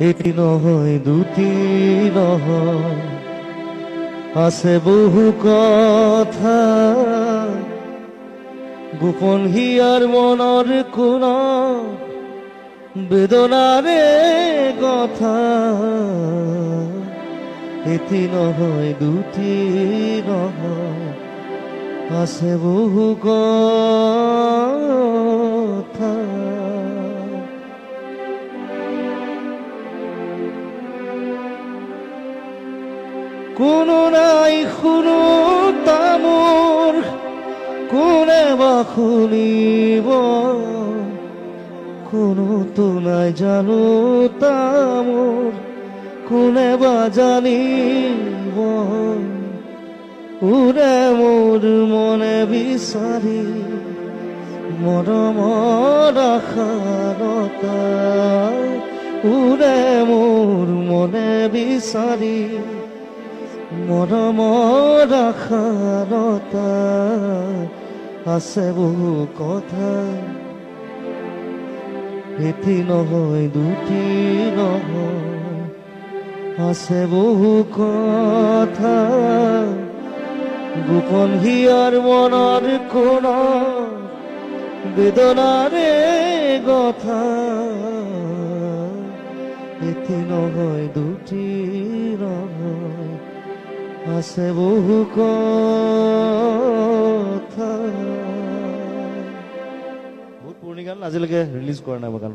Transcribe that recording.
এটি নহয় দুটি নহয়, আছে বহু কথা, গোপন হিয়াৰ মনৰ কোন বেদনাৰে কথা। এটি নহয় দুটি নহয়, আছে বহু কথা। কোনো নাই শুনো তামোৰ, কোনে বা শুনিব, কোনোতো নাই জানো তামোৰ, কোনে বা জানিব। উৰে মোৰ মনে বিচাৰি মৰমৰ আশাৰতা, উৰে মোৰ মনে বিচাৰি মৰমৰ আশাৰতা। আছে বহু কথা, এটি নহয় দুটি নহয়, আছে বহু কথা, গোপন হিয়ার মনৰ কোন বেদনাৰে কথা। এটি নহয় দুটি নহয়, আছে বহু কথা। বহুত পুৰণি গান, আজিলৈকে ৰিলিজ কৰা নাই মই গান।